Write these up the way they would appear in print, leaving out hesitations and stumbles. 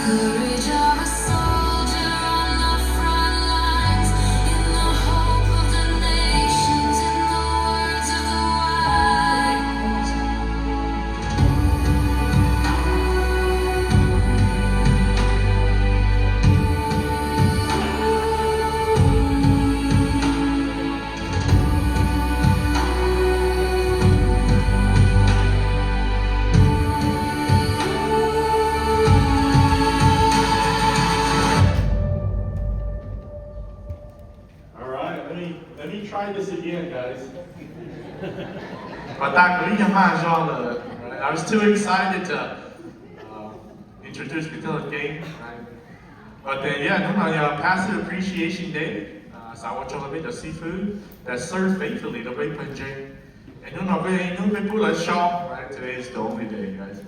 Courage of a soldier on the front lines, in the hope of the nations, in the words of the wise. All right, let me try this again, guys. But that really right? I was too excited to introduce the game, right? But then, yeah, no, Pastor Appreciation Day. So I want you to make the seafood that's served faithfully, the way punjing. And no, people are shocked, right? Today is the only day, guys.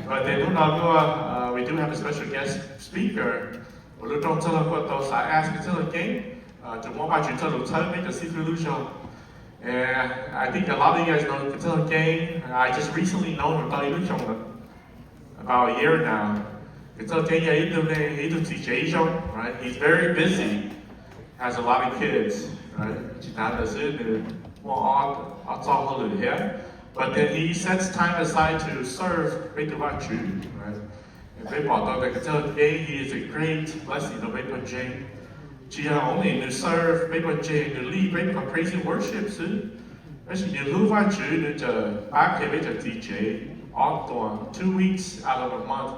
But then, we do have a special guest speaker. So I asked the game to more about the seafood show. And I think a lot of you guys know the game. I just recently known about a year now. Right? He's very busy, has a lot of kids, right? But then he sets time aside to serve right? And he is a great blessing of Jane. Chỉ only to serve Jane to lead praise and worship. Actually, you move on to back DJ on 2 weeks out of a month.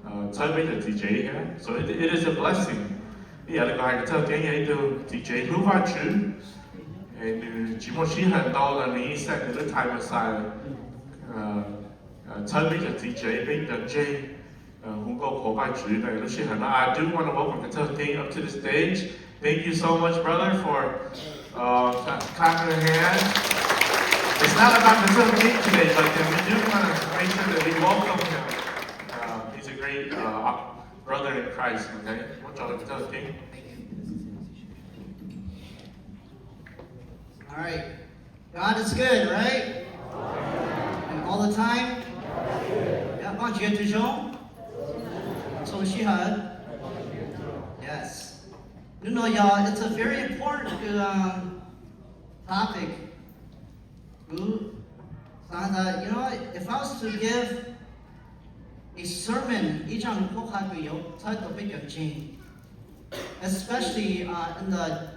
DJ here. So it is a blessing. Yeah, like I tell DJ move on and chỉ một khi hành động là mình sẽ cái time aside. DJ Jane. I do want to welcome Kentucky King up to the stage. Thank you so much, brother, for clapping your hands. It's not about Kentucky King today, but we do want to make sure that we welcome him. He's a great brother in Christ, okay? What's y'all Kentucky King? All right. God is good, right? And all the time? Yeah, 望觉之中 So she heard. Yes. You know, y'all, it's a very important topic. You know, if I was to give a sermon, especially in the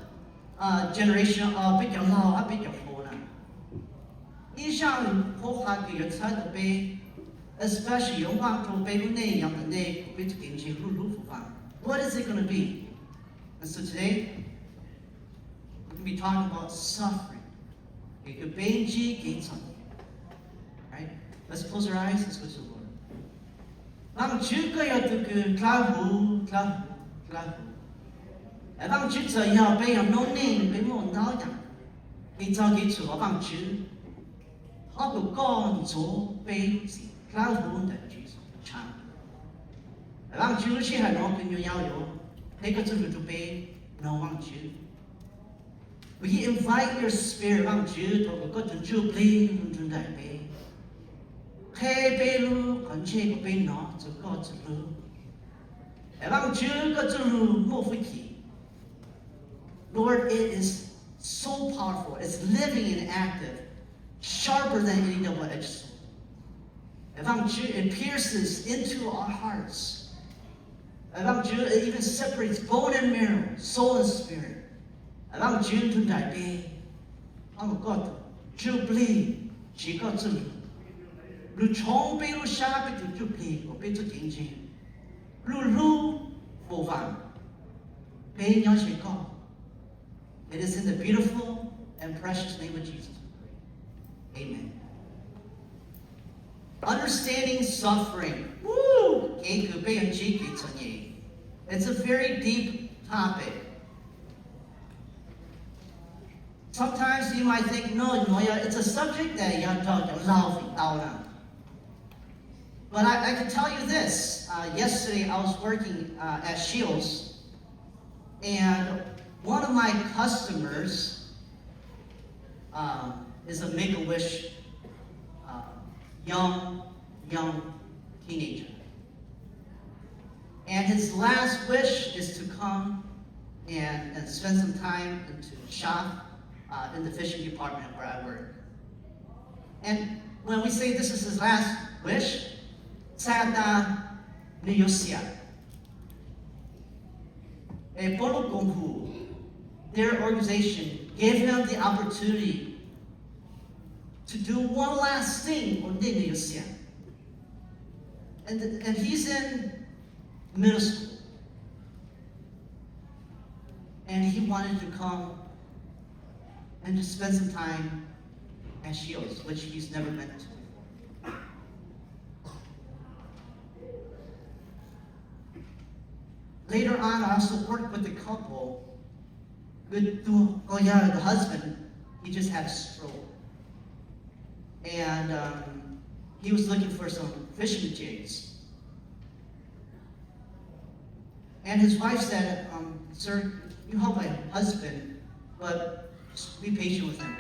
generation of big law, a big especially what is it going to be? And so today, we're going to be talking about suffering. Right? Let's close our eyes. Let's go to the Lord. We invite your spirit to go to Jubilee to that day. Hey, Belu, continue to be not to God to do. Lord, it is so powerful. It's living and active, sharper than any double-edged sword. It pierces into our hearts. It even separates bone and marrow, soul and spirit. Jubilee, chỉ có chân. Lu chong bei lu sha bei tu jubilee, có bei tu kinh kinh. Lu vô vàng. Bei nhau chỉ có. It is in the beautiful and precious name of Jesus. Amen. Understanding suffering. Woo! It's a very deep topic. Sometimes you might think, no, it's a subject that you love. But I can tell you this. Yesterday I was working at Shields, and one of my customers is a Make-A-Wish young teenager. And his last wish is to come and spend some time and to shop in the fishing department where I work. And when we say this is his last wish, Sada Niyosia. Polo Gonghu, their organization gave him the opportunity to do one last thing on Niyosia. And he's in middle school. And he wanted to come and just spend some time at Shields, which he's never been to before. Later on, I also worked with a couple. The husband, he just had a stroke. And he was looking for some fishing jigs. And his wife said, sir, you help my husband, but just be patient with him.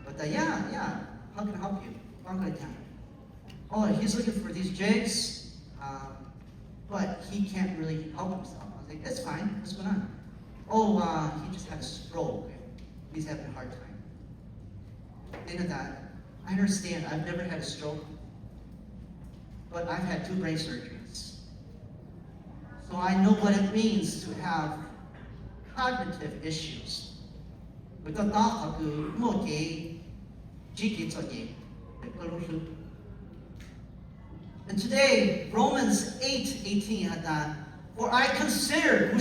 But yeah, how can I help you? Oh, he's looking for these jigs, but he can't really help himself. I was like, that's fine, what's going on? Oh, he just had a stroke. He's having a hard time. And that, I understand, I've never had a stroke, but I've had 2 brain surgeries. So I know what it means to have cognitive issues. And today, Romans 8:18 had that, for I consider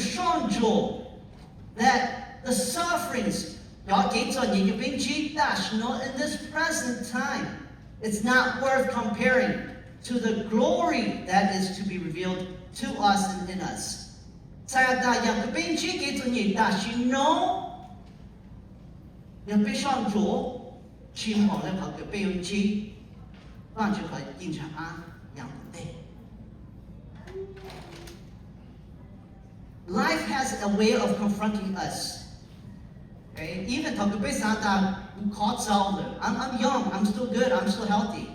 that the sufferings in this present time, it's not worth comparing to the glory that is to be revealed to us and in us. Life has a way of confronting us. Okay? Even I'm young, I'm still good, I'm still healthy.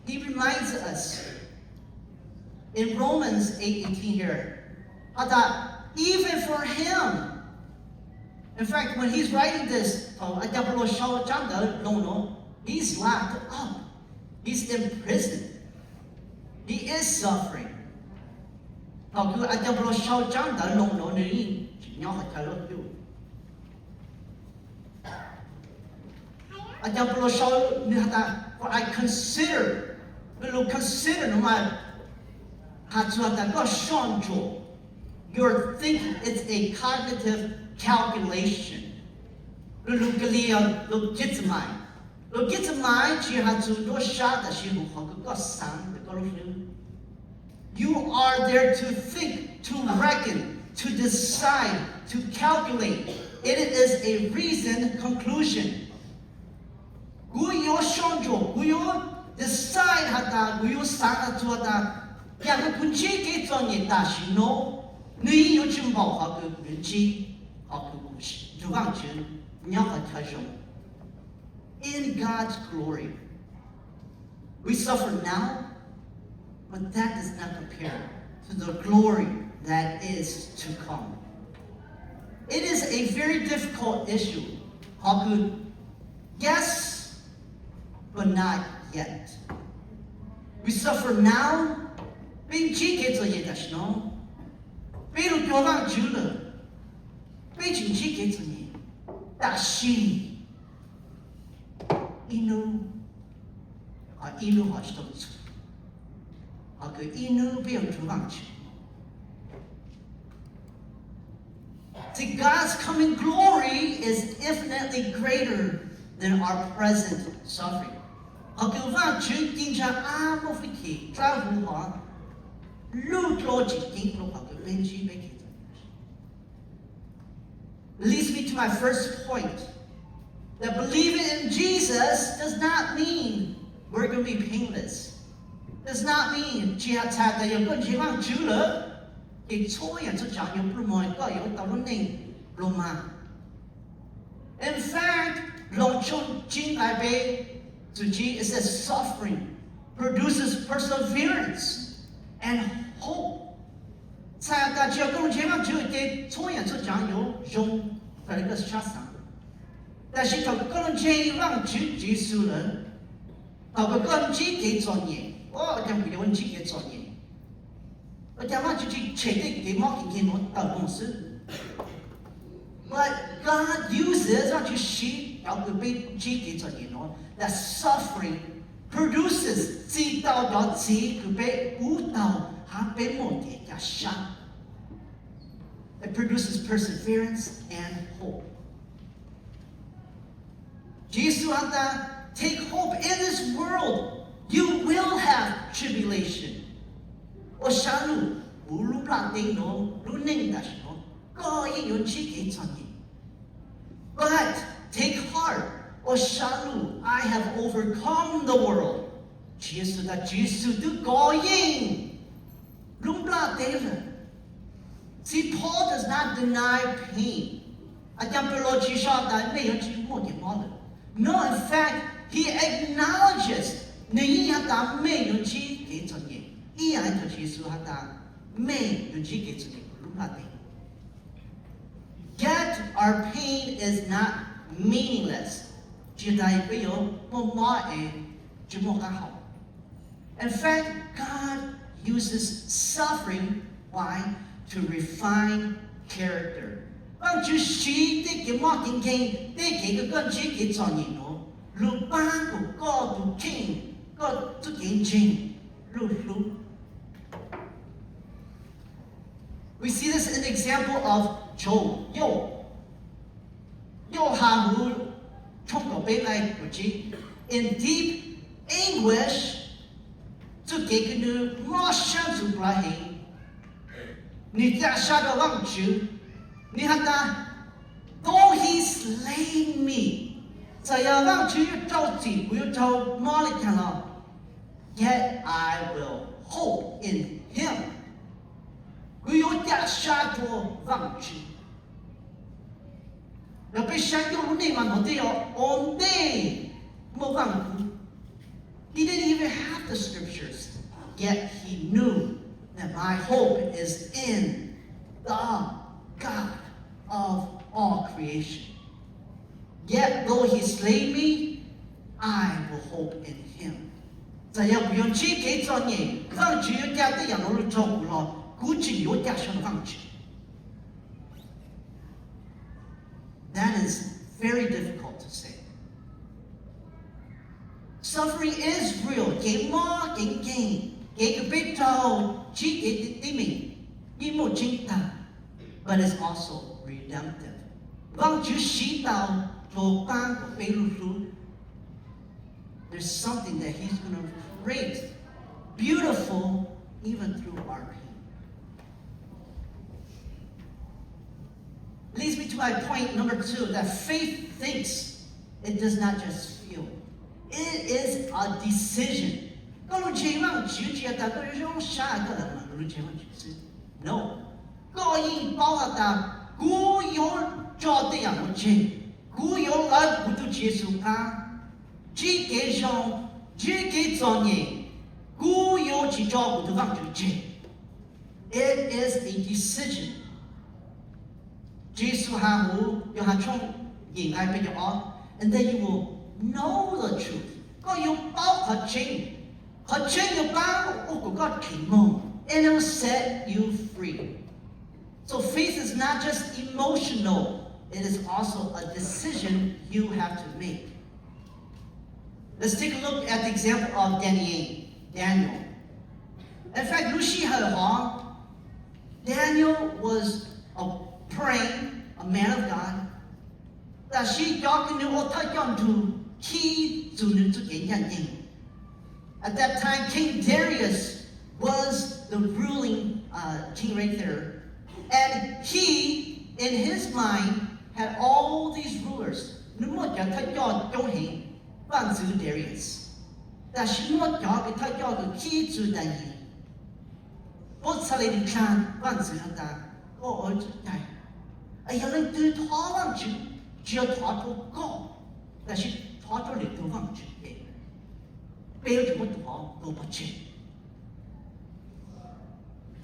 He reminds us in Romans 8:18 here that even for him, in fact, when he's writing this, he's locked up. He's in prison. He is suffering. For I consider no matter you're thinking it's a cognitive calculation. You are there to think, to reckon, to decide, to calculate. It is a reasoned conclusion. Decide in God's glory. We suffer now, but that does not compare to the glory that is to come. It is a very difficult issue. Yes, but not yet. We suffer now, See, God's coming glory is infinitely greater than our present suffering. Leads me to my first point. That believing in Jesus does not mean we're going to be painless. Does not mean in fact, it says suffering. produces perseverance and hope. 在大家共前方就给从演出讲有用的一个杀伤，但是他共前方就结束了，他个共前给作业，我讲不要共前给作业，我讲嘛就是确定给毛给我到公司。But God uses what you see, that suffering produces it produces perseverance and hope. Jesus take hope in this world. You will have tribulation. But take heart, I have overcome the world. Jesus do going. See, Paul does not deny pain. No, in fact, he acknowledges Yet our pain is not meaningless. In fact, God uses suffering, why? To refine character. We see this in the example of Job. In deep anguish, though he slay me, yet I will hope in him. 佢有家杀咗忘记，又被山用内嘛我哋有 on day 冇忘记。He didn't even have the scriptures, yet he knew that my hope is in the God of all creation. Yet though he slay me, I will hope in him. 这样不用去给做嘢，让主要家的人攞嚟做咯。That is very difficult to say. Suffering is real. But it's also redemptive. There's something that he's going to create beautiful even through our pain. Leads me to my point number 2, that faith thinks, it does not just feel. It is a decision. No. It is a decision. And then you will know the truth. And it will set you free. So faith is not just emotional, it is also a decision you have to make. Let's take a look at the example of Daniel. In fact, Daniel was praying, a man of God. At that time, King Darius was the ruling king right there. And he, in his mind, had all these rulers. Darius. 背着我都不进。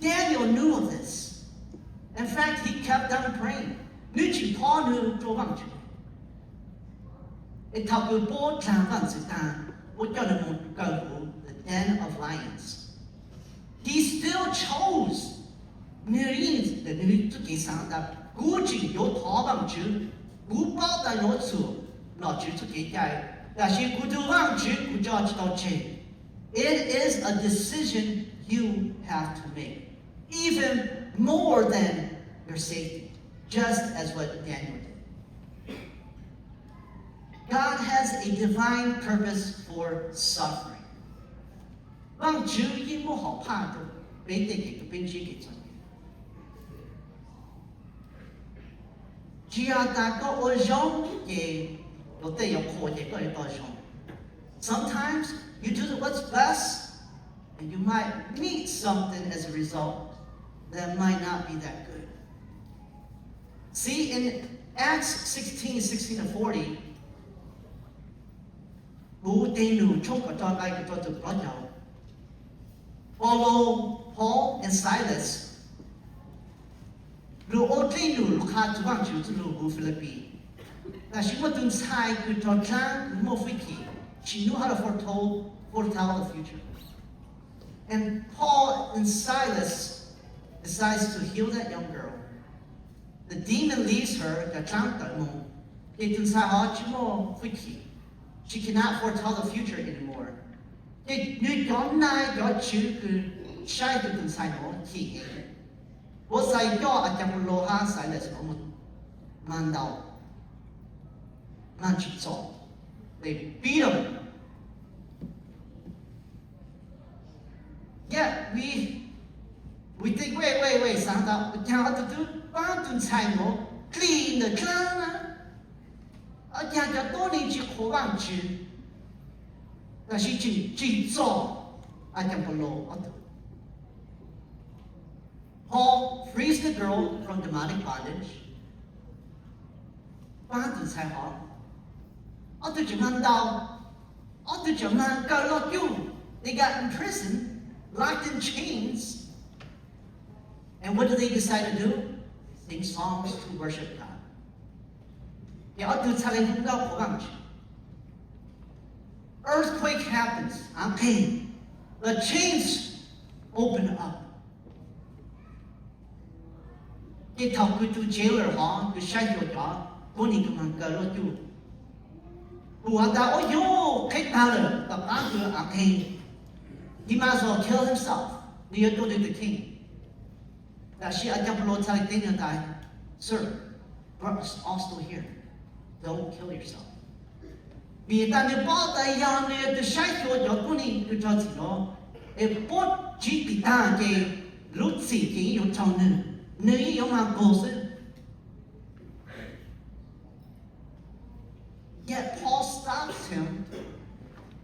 Daniel knew of this. In fact, he kept on praying. 你去跑你做忘记。一头个波长万子弹，我叫你们告诉 the den of lions. He still chose 女人的女自己上的，估计有逃忘记，不报的有错，那就自己改。但是不就忘记，不叫知道这。It is a decision you have to make, even more than your safety, just as what Daniel did. God has a divine purpose for suffering. 忘记因不好怕的，被这个兵器给整。只要大家我用嘅，有得有苦嘅都要多用。Sometimes you do what's best, and you might meet something as a result that might not be that good. See, in Acts 16 to 40, 冇地路衝過咗嚟個做嗰有。Although Paul and Silas 如果地路下做完就路過菲律賓，但是我對猜佢做章冇飛機。She knew how to foretell the future. And Paul and Silas decides to heal that young girl. The demon leaves her, she cannot foretell the future anymore. They beat him. Yet we think, wait, Santa, we can't do Bantu Chino, clean the clan. I can't don't need you for one chew. That she saw, I can below. Paul frees the girl from demonic bondage. Bantu Chino. They got in prison, locked in chains. And what do they decide to do? Sing songs to worship God. Earthquake happens. I'm pain. The chains open up. They talk to jailer, to shine your job. He might as well kill himself. They go to the king. That she sir, we're all still here. Don't kill yourself. Vì ta nếu bỏ tay nhau nếu tôi sai cho cho tôi nên tôi cho gì đó, em bỏ chỉ bị ta cái lúc gì cái yêu trong nữa, nếu yêu mà cố sự. Yet Paul stops him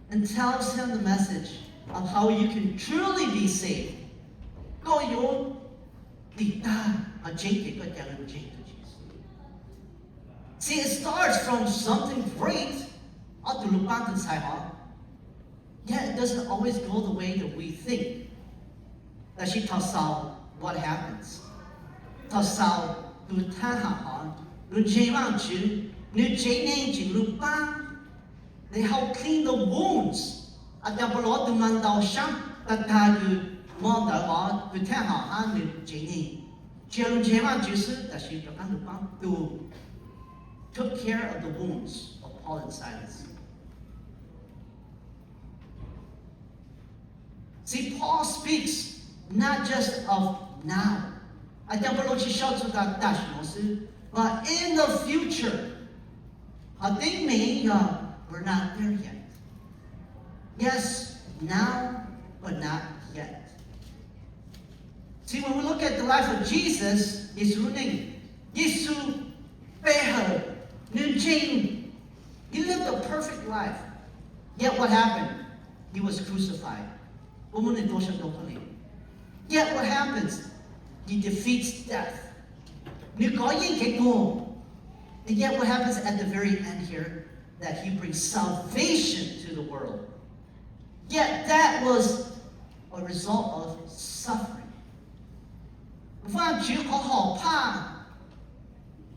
and tells him the message of how you can truly be saved. Go yo, đi ta mà chết cái con chàng chết to Jesus. See, it starts from something great. Yet it doesn't always go the way that we think. That she tells Saul what happens. Tells Saul, "Du ta ha, du jay wang chu, du jay neng chu lu bang." They help clean the wounds. At the below du man dao sham, that ta du mon da ha, du ta ha, du jay neng. Jay lu jay wang chu su, that she took care of the wounds of Paul and Silas. See, Paul speaks not just of now, but in the future. We're not there yet. Yes, now, but not yet. See, when we look at the life of Jesus, he lived a perfect life. Yet what happened? He was crucified. Yet what happens? He defeats death. And yet what happens at the very end here? That he brings salvation to the world. Yet that was a result of suffering. 放主好好怕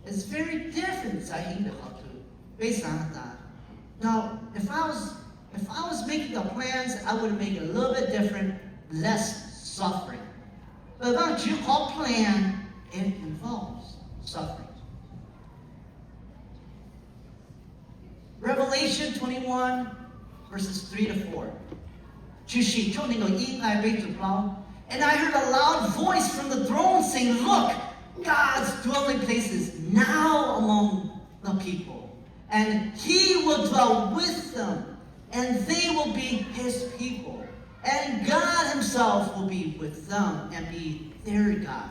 is very different 在英的好处，非常大。Now, if I was making the plans, I would make it a little bit different, less suffering. But 放主好 plan, it involves suffering. Revelation 21, verses 3 to 4. 就是从那个婴孩被主捞。And I heard a loud voice from the throne saying, Look, God's dwelling place is now among the people. And he will dwell with them. And they will be his people. And God himself will be with them and be their God.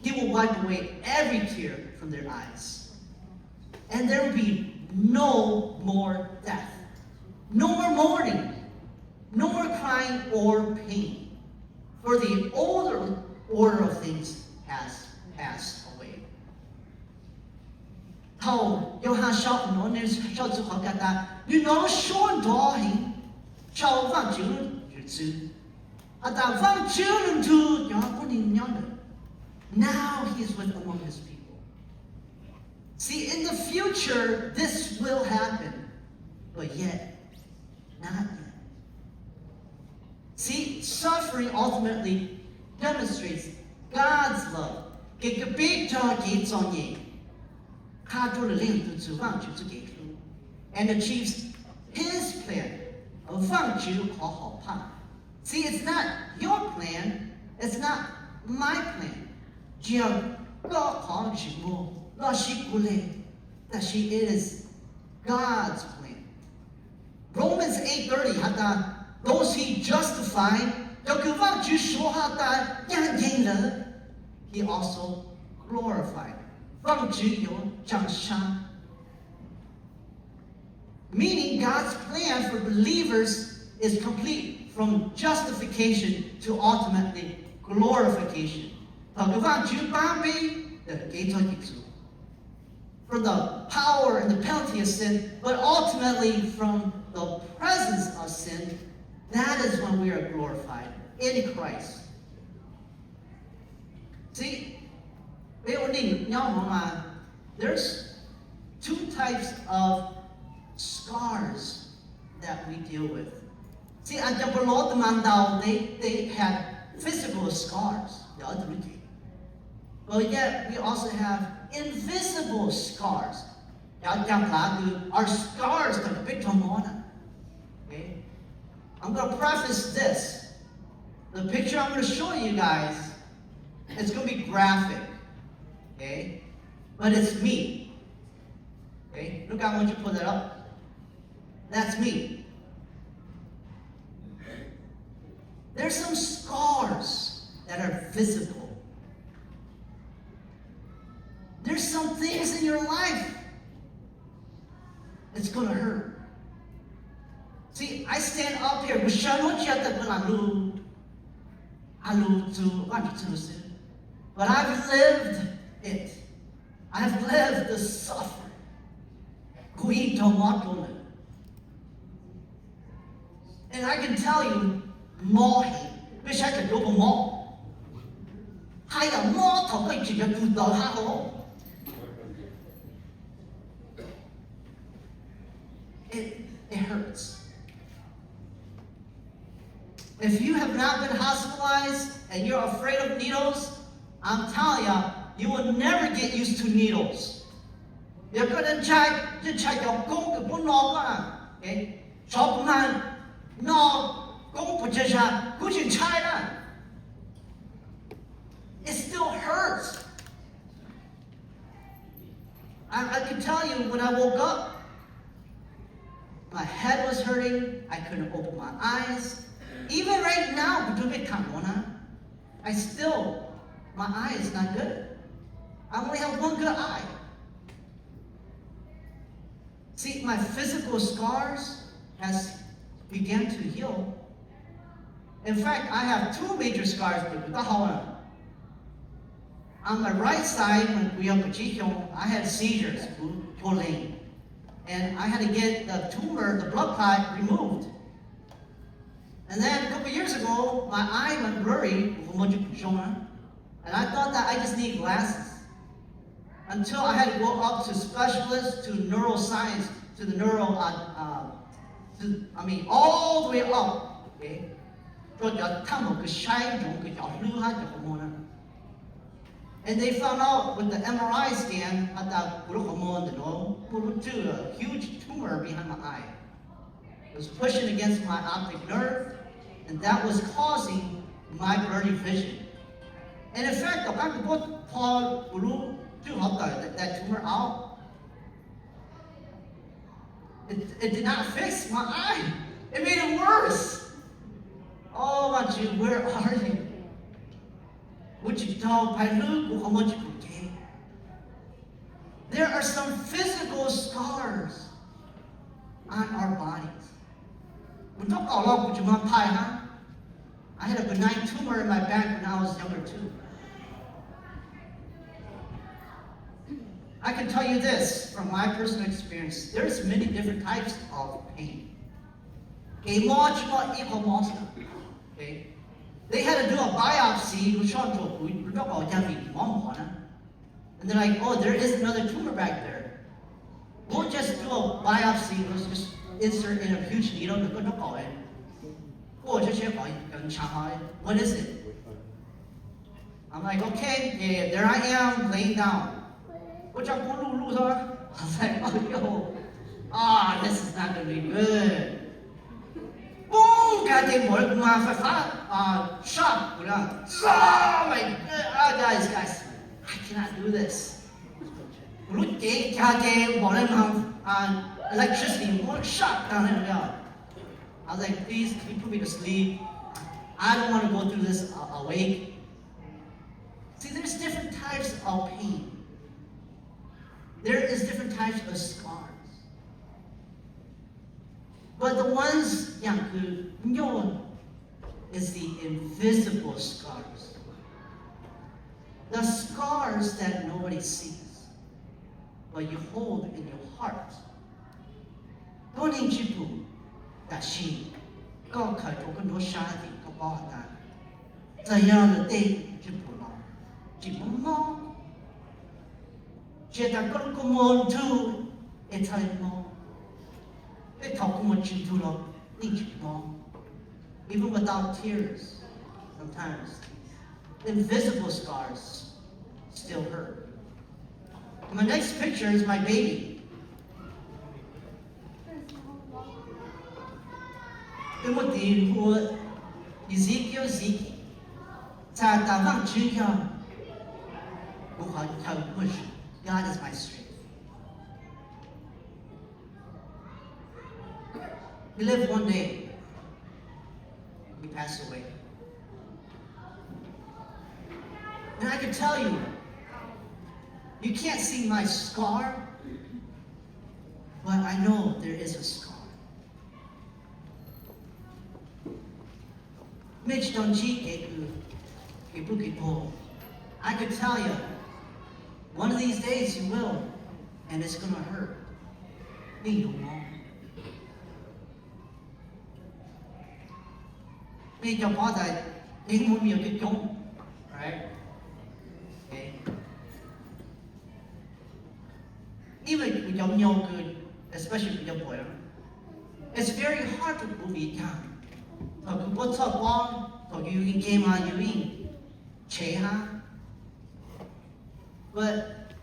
He will wipe away every tear from their eyes. And there will be no more death. No more mourning. No more crying or pain. For the older order of things has passed away. 頭有下小我呢小組學嘅但，原來上咗hin，小放住日子，但放住人住有不能樣的。Now he is with among his people. See, in the future, this will happen, but yet, not yet. See, suffering ultimately demonstrates God's love. And achieves his plan. See, it's not your plan, it's not my plan. It is God's plan. Romans 8:30 those he justified, he also glorified. Meaning God's plan for believers is complete from justification to ultimately glorification. From the power and the penalty of sin, but ultimately from the presence of sin. That is when we are glorified in Christ. See, there's two types of scars that we deal with. See, at the below they had physical scars, the other day. But yet we also have invisible scars. Our scars that are big on. Okay? I'm going to preface this. The picture I'm going to show you guys, it's going to be graphic. Okay? But it's me. Okay? Look, I want you to put that up. That's me. There's some scars that are visible. There's some things in your life that's going to hurt. See, I stand up here, but I've lived it. I've lived the suffering. And I can tell you, wish I could go more. It hurts. If you have not been hospitalized and you're afraid of needles, I'm telling you, you will never get used to needles. You're going to check your gong to no okay? Chop man, no gong position, who's in China? It still hurts. I can tell you when I woke up, my head was hurting, I couldn't open my eyes. Even right now, my eye is not good. I only have one good eye. See, my physical scars has begun to heal. In fact, I have two major scars. On my right side, when I had seizures, and I had to get the tumor, the blood clot removed. couple years ago, my eye went blurry, and I thought that I just need glasses. Until I had to go up to specialists, to neuroscience, to the all the way up. Okay? And they found out with the MRI scan that a huge tumor behind my eye. It was pushing against my optic nerve, and that was causing my blurry vision. And in fact, I could put Paul that tumor out. It did not fix my eye. It made it worse. Oh, my G, where are you? There are some physical scars on our bodies. I had a benign tumor in my back when I was younger too. I can tell you this from my personal experience. There's many different types of pain. Okay? They had to do a biopsy, and they're like, oh, there is another tumor back there. We'll just do a biopsy, we'll just insert in a huge needle, what is it? I'm like, okay, yeah, there I am, laying down. I was like, oh, yo, this is not going to be good. Boom! Shock. Oh my God, guys, I cannot do this. Electricity, shock down here. I was like, please, can you put me to sleep? I don't want to go through this awake. See, there's different types of pain. There is different types of scars. But the ones is the invisible scars. The scars that nobody sees, but you hold in your heart. Even without tears, sometimes invisible scars still hurt. My next picture is my baby. Ezekiel. God is my strength. We lived one day. We passed away. And I can tell you, you can't see my scar, but I know there is a scar. Mitch don't cheat. I could tell you, one of these days you will, and it's gonna hurt. Right? Okay. Even with your good, especially with your boy, it's very hard to move it down. But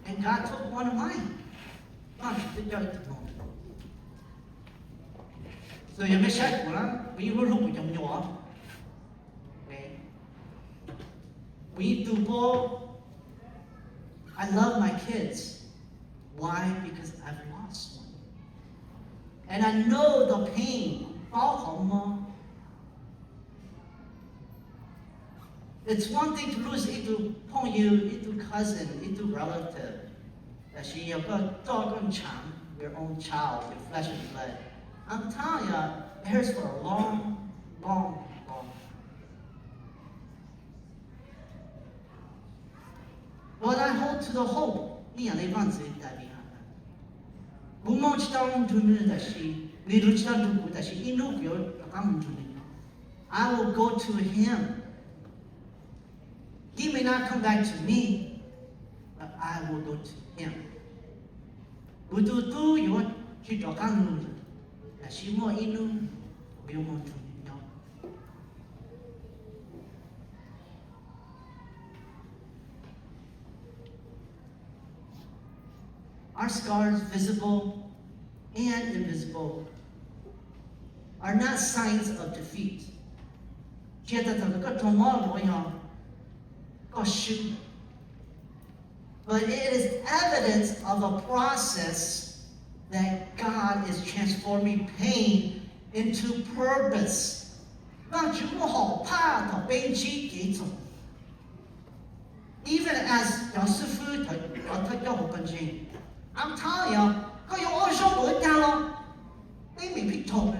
and God took one of mine. So you miss that one, we will look with your okay. We do both. I love my kids. Why? Because I've lost one. And I know the pain. It's one thing to lose into cousin, into relative. That she your own child, your flesh and blood. I'm telling you, it hurts for a long, long, long. But I hold to the hope. 不毛知道我们的是，你都知道如果的是，因为不要他们做的。I will go to him. He may not come back to me, but I will go to him. 不都都有去找他们的，但是我因为不要毛做的。Our scars, visible and invisible, are not signs of defeat. But it is evidence of a process that God is transforming pain into purpose. Even as I'm telling you, có yêu ôi số bữa cha lo, they may be told.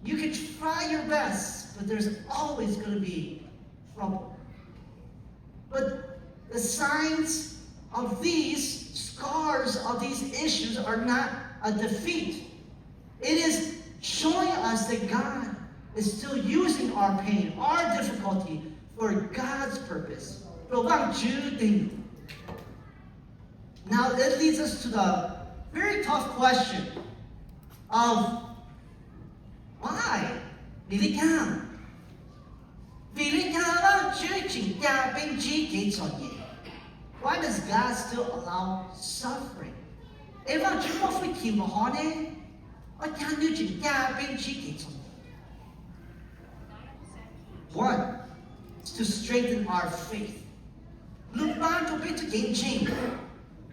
You can try your best, but there's always going to be trouble. But the signs of these scars, of these issues, are not a defeat. It is showing us that God is still using our pain, our difficulty, for God's purpose. Now that leads us to the very tough question of why? Why does God still allow suffering? One is to strengthen our faith.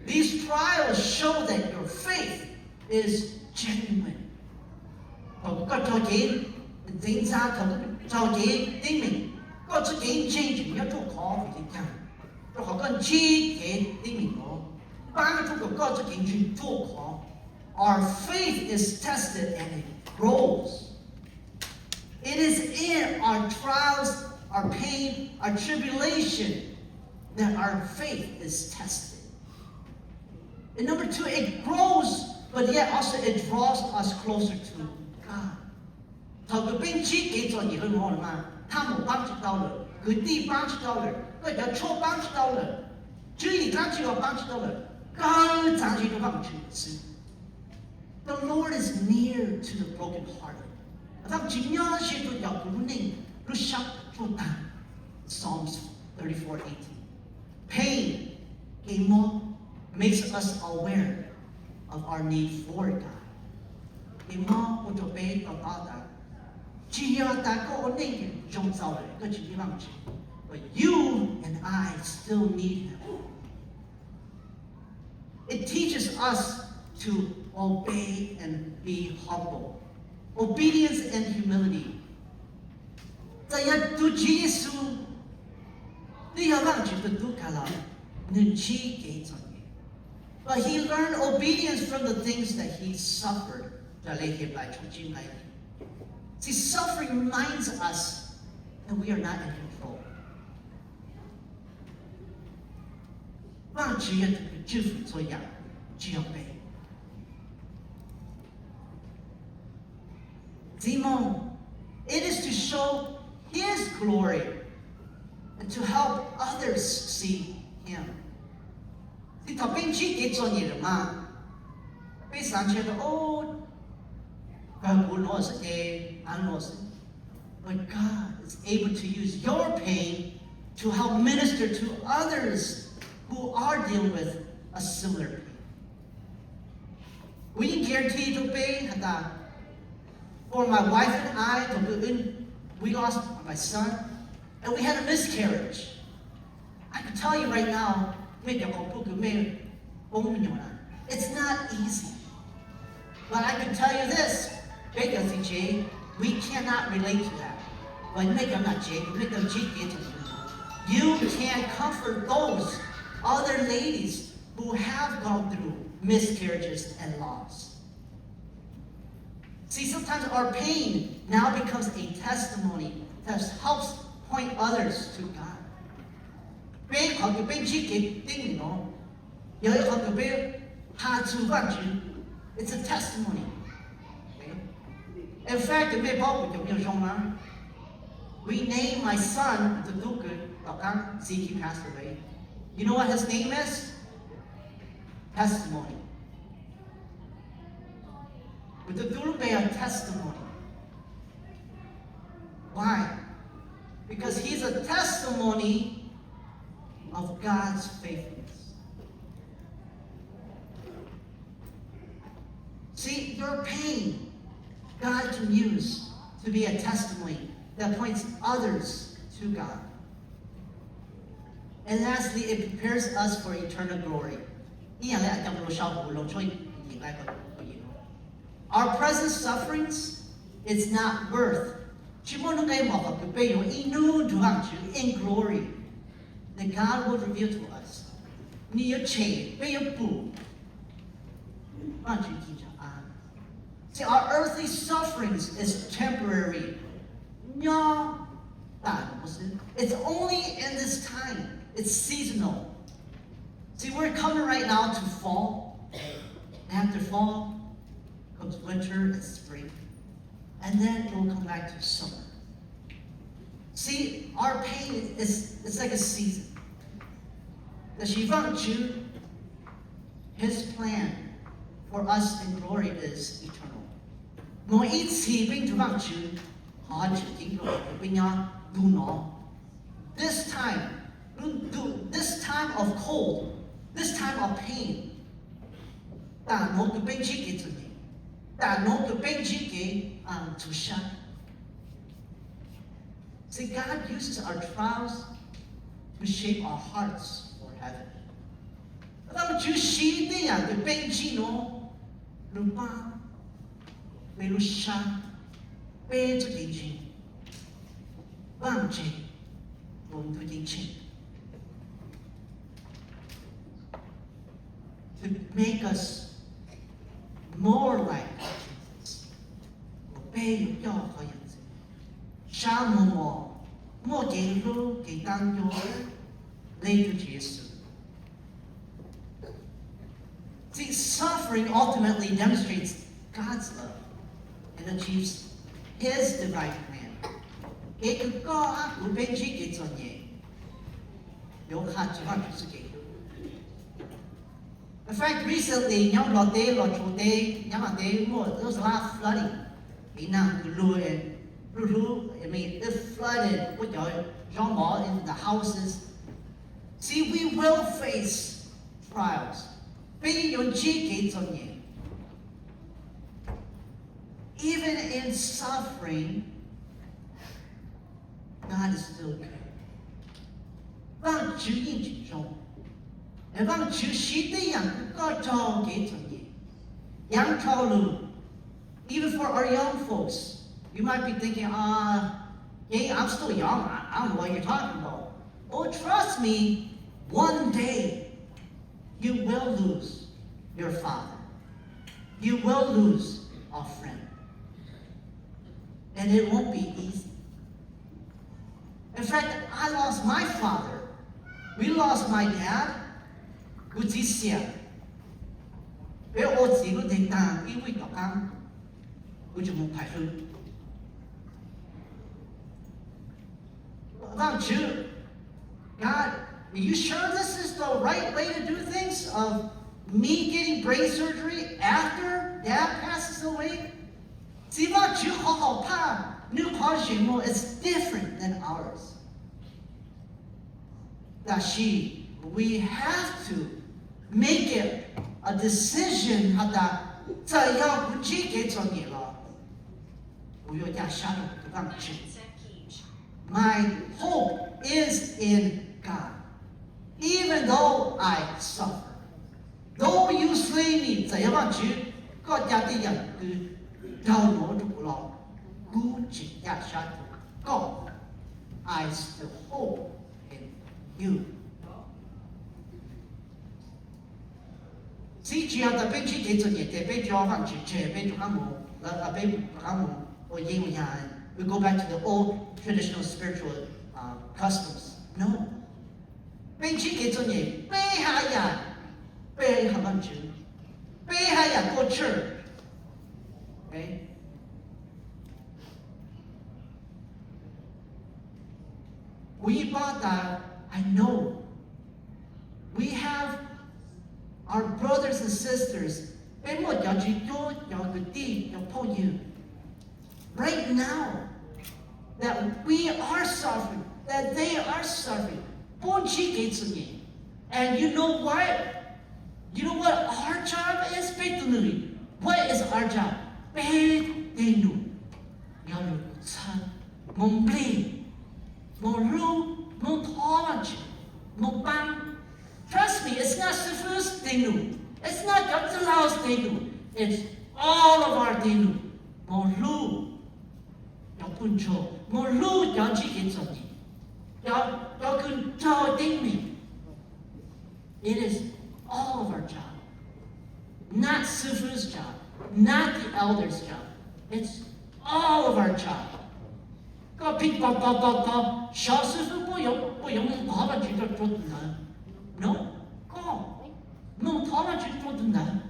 These trials show that your faith is genuine. Our faith is tested and it grows. It is in our trials, our pain, our tribulation that our faith is tested. And number two, it grows, but yet also it draws us closer to God. 頭個兵知幾座而去我哋嘛，他冇幫助到了，佢啲幫助到了，佢有錯幫助到了，主而家主有幫助到了，高長住都幫助是。The Lord is near to the brokenhearted. 他主要是都有苦難，都想做大。Psalms 34:18. Pain, makes us aware of our need for God. But you and I still need Him. It teaches us to obey and be humble. Obedience and humility. But he learned obedience from the things that he suffered. See, suffering reminds us that we are not in control. It is to show His glory and to help others see Him. 你頭邊知幾做嘢啦嘛？俾神覺得哦，佢會攞實嘅，眼攞實。But God is able to use your pain to help minister to others who are dealing with a similar pain. We can guarantee to pay that. For my wife and I, we lost my son, and we had a miscarriage. I can tell you right now, it's not easy. But I can tell you this, we cannot relate to that. You can comfort those other ladies who have gone through miscarriages and loss. See, sometimes our pain now becomes a testimony that helps point others to God. 有一個俾下次翻轉 ，it's a testimony. In fact, may Paul would have shown we named my son the Duke Zeke passed away. You know what his name is? Testimony. With the Duke a testimony. Why? Because he's a testimony of God's faithfulness. See, your pain, God can use to be a testimony that points others to God. And lastly, it prepares us for eternal glory. Our present sufferings is not worth. In glory that God will reveal to us. See, our earthly sufferings is temporary. It's only in this time. It's seasonal. See, we're coming right now to fall. After fall comes winter and spring. And then it will come back to summer. See, our pain it's like a season. His plan for us in glory is eternal. This time of cold, this time of pain, see, God uses our trials to shape our hearts for heaven. To make us more like Jesus. See, suffering ultimately demonstrates God's love and achieves His divine plan. In fact, recently, there was a lot of flooding. It flooded in the houses. See, we will face trials. Even in suffering, God is still good. Even for our young folks, you might be thinking, yeah, I'm still young. I don't know what you're talking about. Oh, trust me, one day you will lose your father. You will lose a friend. And it won't be easy. In fact, I lost my father. We lost my dad. But about you, God, are you sure this is the right way to do things? Of me getting brain surgery after Dad passes away? See, about you, it's different than ours. That we have to make it a decision. My hope is in God. Even though I suffer, though you slay me, God, I still hope in you. See, we go back to the old traditional spiritual customs. No. 背还蛮久，背还要过气儿。Okay? We bought that, I know. We have our brothers and sisters. Right now, that we are suffering, that they are suffering. And you know what? You know what our job is? What is our job? Trust me, it's not the first thing. It's not just the last thing. It's all of our thing. It is all of our job. Not Sifu's job. Not the elder's job. It's all of our job. 個別個小師傅不用討論住做得難 ，no， 冇討論住做得難。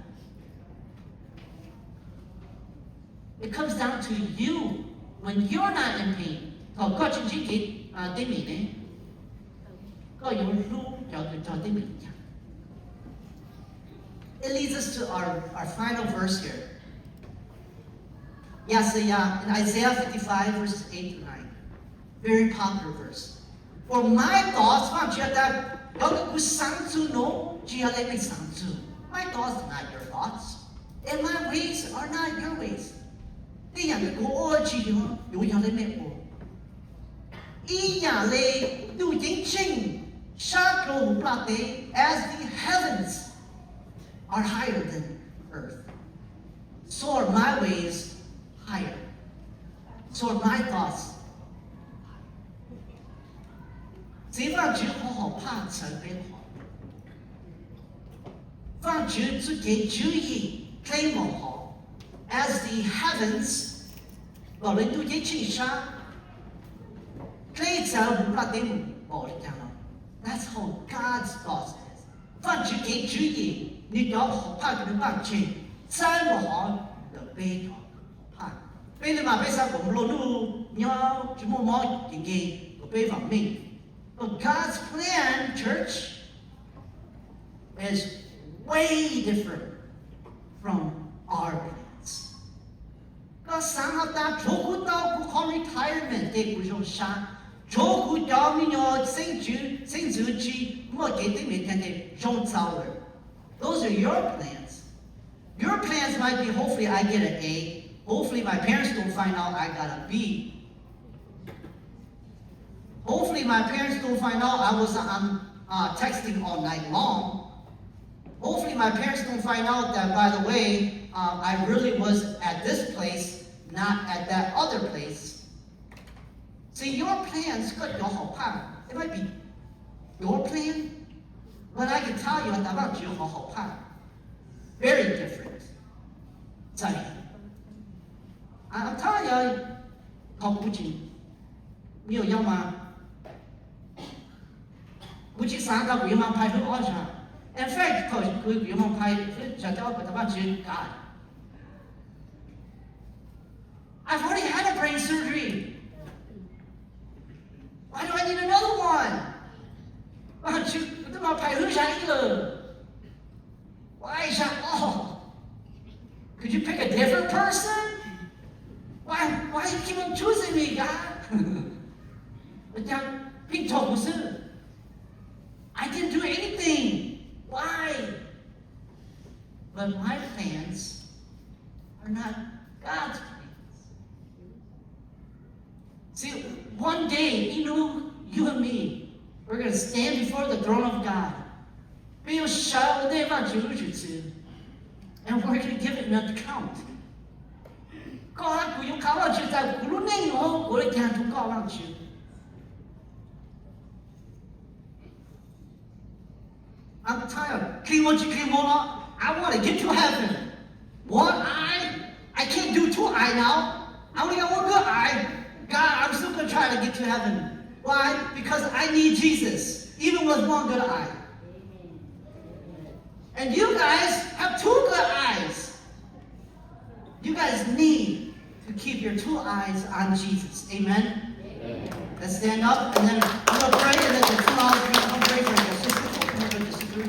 It comes down to you when you're not in pain。個真正嘅啲面咧，個有路有啲面嘅。It leads us to our final verse here. Yesaya in Isaiah 55 verses 8 to 9. Very popular verse. For my thoughts, my thoughts are not your thoughts, and my ways are not your ways. As the heavens are higher than earth, so are my ways higher. So are my thoughts. 只放主好怕神嘅好，放主自己主意希望好。As the heavens，無論都一起上，佢就唔發定冇得講咯。That's how God's thoughts is。放主嘅主意，你有好怕嘅放主，再唔好就悲怕。悲你嘛悲上我們路，你要怎麼冇嘅個悲方面？ But God's plan, church, is way different from our plans. God sang that Joku Dao call retirement, they could show Sha. Joku Dao Minyo, Saint Juji, those are your plans. Your plans might be hopefully I get an A, hopefully my parents don't find out I got a B. Hopefully my parents don't find out I was texting all night long. Hopefully my parents don't find out that, by the way, I really was at this place, not at that other place. See, your plans could go home. It might be your plan, but I can tell you about your home. Very different. I'm telling you, 考不进，你有要吗？ In fact, I've already had a brain surgery. Why do I need another one? Could you pick a different person? Why do you keep on choosing me, God? I didn't do anything. Why? But my plans are not God's plans. See, one day, you and me, we're going to stand before the throne of God. And we're going to give it an account. I'm tired. I want to get to heaven. One eye? I can't do two eye now. I only got one good eye. God, I'm still going to try to get to heaven. Why? Because I need Jesus, even with one good eye. And you guys have 2 good eyes. You guys need to keep your 2 eyes on Jesus. Amen? Let's stand up and then I'm going to pray and then the 2 hours we're going to pray for your sister. Open up your sister.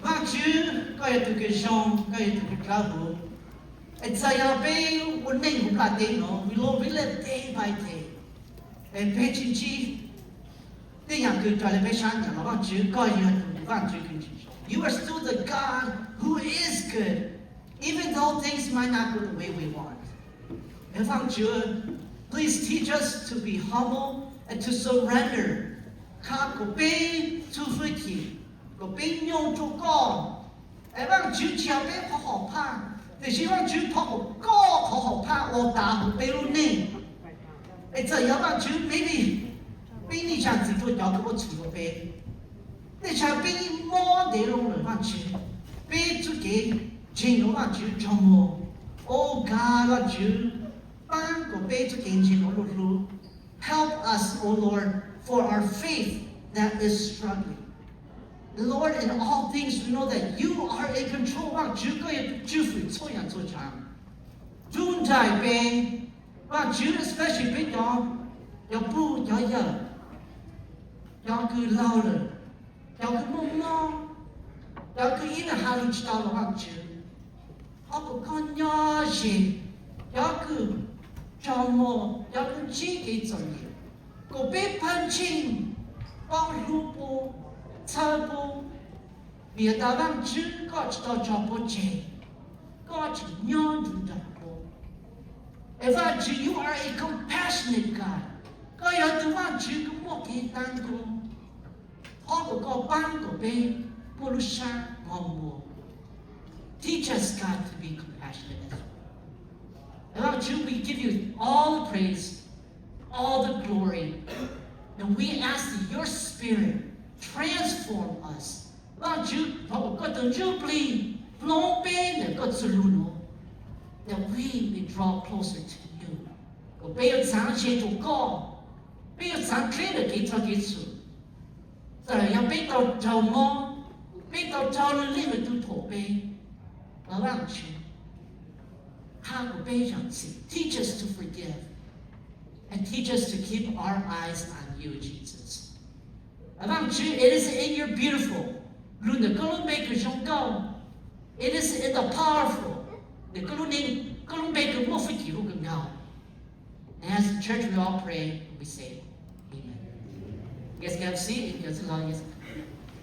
Vâng chứ, coi tụi cái sông, coi tụi cái cá hữu. And so you be one name who got day no, we live day by day. And patient Chee, they are good to the patient, and about you, God, you are still the God who is good, even though things might not go the way we want. And found you, please teach us to be humble and to surrender. Can't go pay to forgive, go pay no to God. And found you, child, be a 你希望主托付歌好好拍我打俾你，你就有幫主 maybe 俾你想知道有嗰個詞個俾，你想俾摸你攏嚟幫主，俾自己錢攞幫主做麼？哦，God 幫主幫個俾自己錢攞攞 ，help us, O Lord, for our faith that is struggling. Lord, in all things, we know that you are in control. Wow, you go to Jufu, Toya, Toja. June Jai Bay, wow, June, especially big y'all, your boo, y'all good louder, y'all good more, y'all good even Haluch Dollar, wow, June. Hop on your shit, y'all good, John Moore, y'all good cheek on you. Go big punching, wow, Lupo. Trouble, vì ta đang chứ có cho bố trẻ, có chỉ nhon du double. If I do, you are a compassionate God. Có yêu tu vang chứ cũng một cái tăng cô, họ có ban của bên, bố lu sa mong mùa. Teach us, God, to be compassionate as well. About you, we give you all the praise, all the glory, and we ask that your Spirit transform us. Lord, you got the jubilee, long been got to luno, that we may draw closer to you. Go be a time to God, be a time clear the gate of it. So, you be the Tomo, be the total limit to Tobe. Around you, how to be teach us to forgive, and teach us to keep our eyes on you, Jesus. About you, it is in your beautiful. It is in the powerful. And as a church, we all pray and we say, Amen. You guys can have a seat. You guys